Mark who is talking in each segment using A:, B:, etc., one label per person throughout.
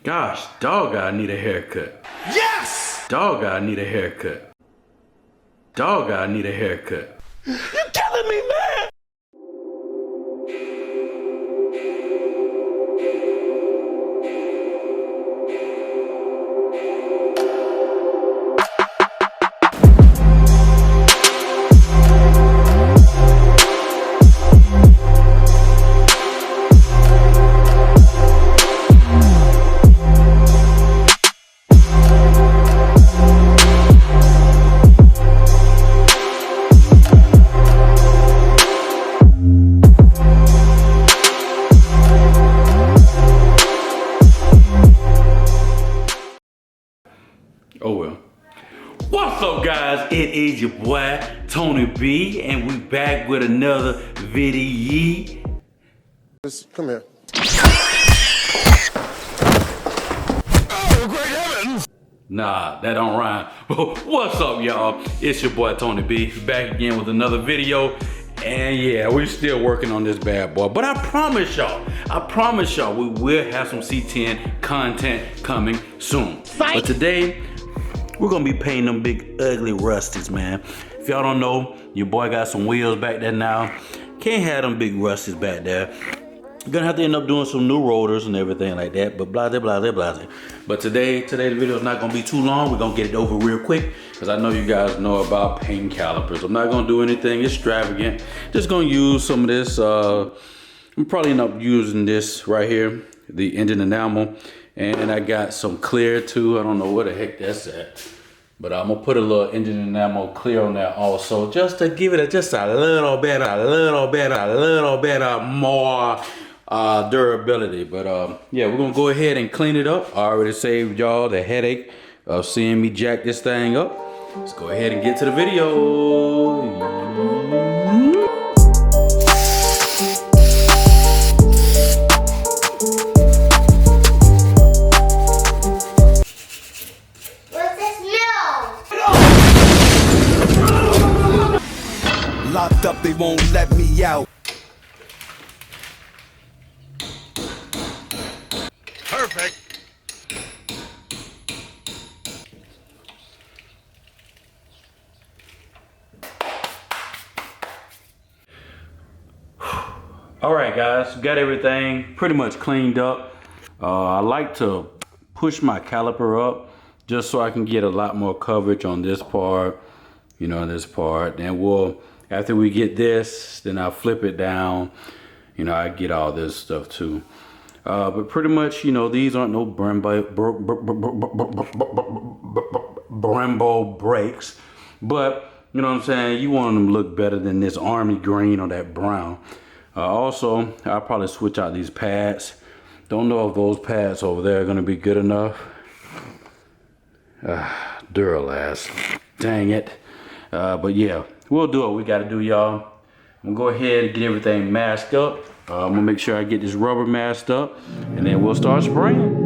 A: Gosh, dog, I need a haircut.
B: Yes!
A: Dog, I need a haircut. Dog, I need a haircut.
B: You're killing me, man!
A: Oh well. What's up, guys? It is your boy Tony B, and we back with another video.
C: Come here.
B: Oh, great heavens!
A: Nah, that don't rhyme. What's up, y'all? It's your boy Tony B, back again with another video. And yeah, we're still working on this bad boy. But I promise y'all, we will have some C10 content coming soon. Fight. But today, we're gonna be painting them big ugly rusties, man. If y'all don't know, your boy got some wheels back there now. Can't have them big rusties back there. You're gonna have to end up doing some new rotors and everything like that, but blah, blah, blah, blah. But today's video is not gonna be too long. We're gonna get it over real quick, because I know you guys know about painting calipers. I'm not gonna do anything extravagant. Just gonna use some of this, I'm probably end up using this right here, the engine enamel. And I got some clear too. I don't know where the heck that's at. But I'm gonna put a little engine enamel clear on there also, just to give it just a little bit more durability. But yeah, we're gonna go ahead and clean it up. I already saved y'all the headache of seeing me jack this thing up. Let's go ahead and get to the video.
B: Locked up, they won't let me out. Perfect.
A: All right, guys, got everything pretty much cleaned up. I like to push my caliper up just so I can get a lot more coverage on this part, you know, this part. Then after we get this, then I'll flip it down. You know, I get all this stuff too. But pretty much, you know, these aren't no Brembo brakes. But, you know what I'm saying? You want them to look better than this army green or that brown. Also, I'll probably switch out these pads. Don't know if those pads over there are going to be good enough. Duralast. Dang it. But yeah, we'll do what we got to do, y'all. I'm going to go ahead and get everything masked up. I'm going to make sure I get this rubber masked up, and then we'll start spraying.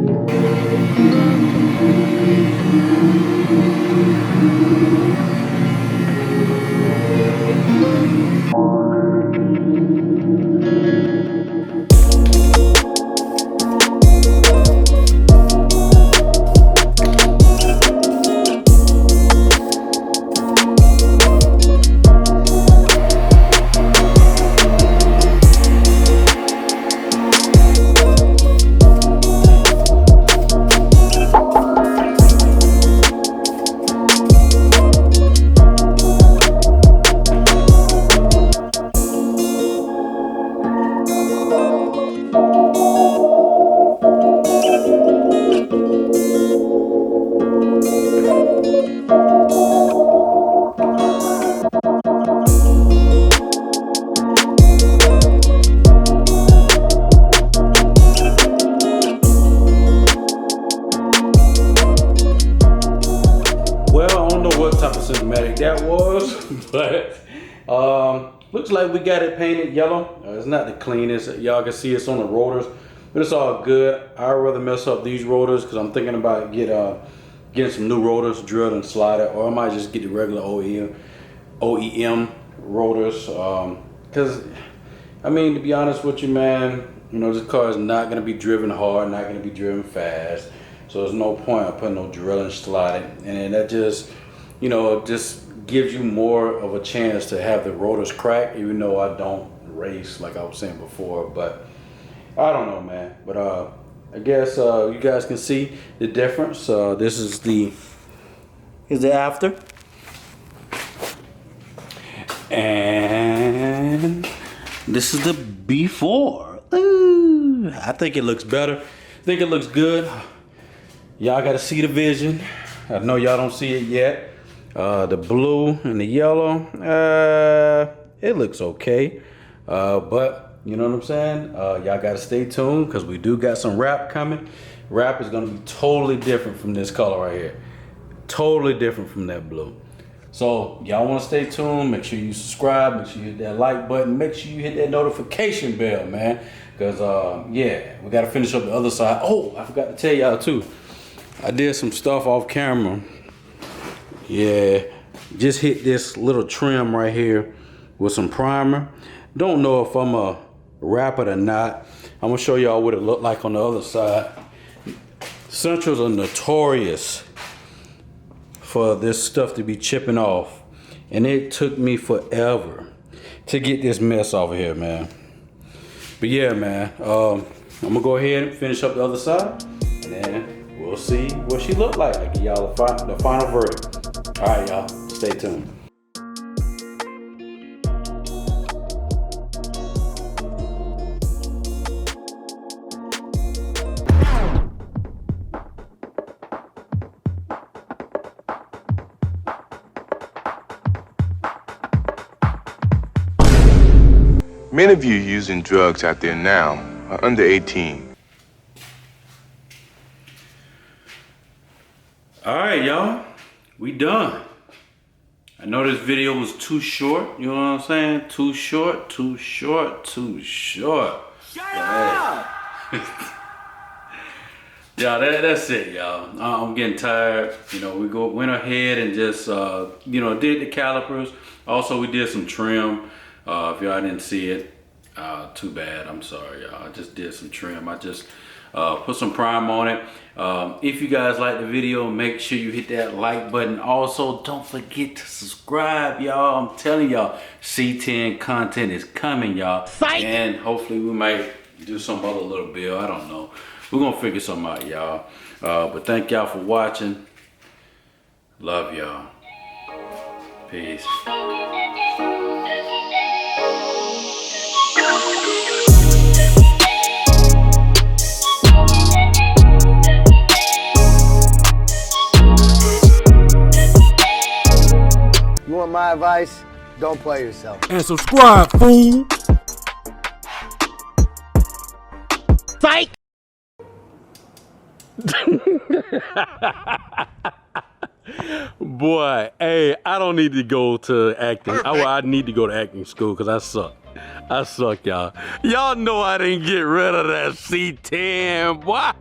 A: That was, but looks like we got it painted yellow. It's not the cleanest. Y'all can see it's on the rotors, but it's all good. I'd rather mess up these rotors because I'm thinking about getting some new rotors drilled and slotted, or I might just get the regular OEM rotors. Because I mean, to be honest with you, man, You know, this car is not gonna be driven hard, not gonna be driven fast. So there's no point of putting no drilling slotting. And that just, you know, just gives you more of a chance to have the rotors crack, even though I don't race like I was saying before. But I don't know, man. But I guess you guys can see the difference. This is the after. And this is the before. Ooh, I think it looks better. I think it looks good. Y'all gotta see the vision. I know y'all don't see it yet. The blue and the yellow, it looks okay. But you know what I'm saying? Y'all gotta stay tuned because we do got some wrap coming. Wrap is gonna be totally different from this color right here. Totally different from that blue. So y'all wanna stay tuned, make sure you subscribe, make sure you hit that like button, make sure you hit that notification bell, man. Cause yeah, we gotta finish up the other side. Oh, I forgot to tell y'all too. I did some stuff off camera. Yeah, just hit this little trim right here with some primer. Don't know if I'm a wrap it or not. I'm gonna show y'all what it looked like on the other side. Centrals are notorious for this stuff to be chipping off. And it took me forever to get this mess off of here, man. But yeah, man, I'm gonna go ahead and finish up the other side. And then we'll see what she looked like. I give y'all the final verdict. All right, y'all, stay tuned.
D: Many of you using drugs out there now are under 18.
A: All right, y'all, we done. I know this video was too short, you know what I'm saying? Too short, too short, too short. Shut up! Yeah, that's it, y'all. I'm getting tired. You know, we went ahead and just, you know, did the calipers. Also, we did some trim. If y'all didn't see it, too bad. I'm sorry, y'all. I just did some trim. I just put some prime on it. If you guys like the video, make sure you hit that like button. Also, don't forget to subscribe, y'all. I'm telling y'all, C10 content is coming, y'all. And hopefully we might do some other little bill. I don't know. We're gonna figure something out, y'all. But thank y'all for watching. Love y'all. Peace.
C: You want my advice? Don't play yourself.
B: And subscribe, fool.
E: Psych!
A: Boy, hey, I don't need to go to acting. I need to go to acting school because I suck. I suck, y'all. Y'all know I didn't get rid of that C10, boy.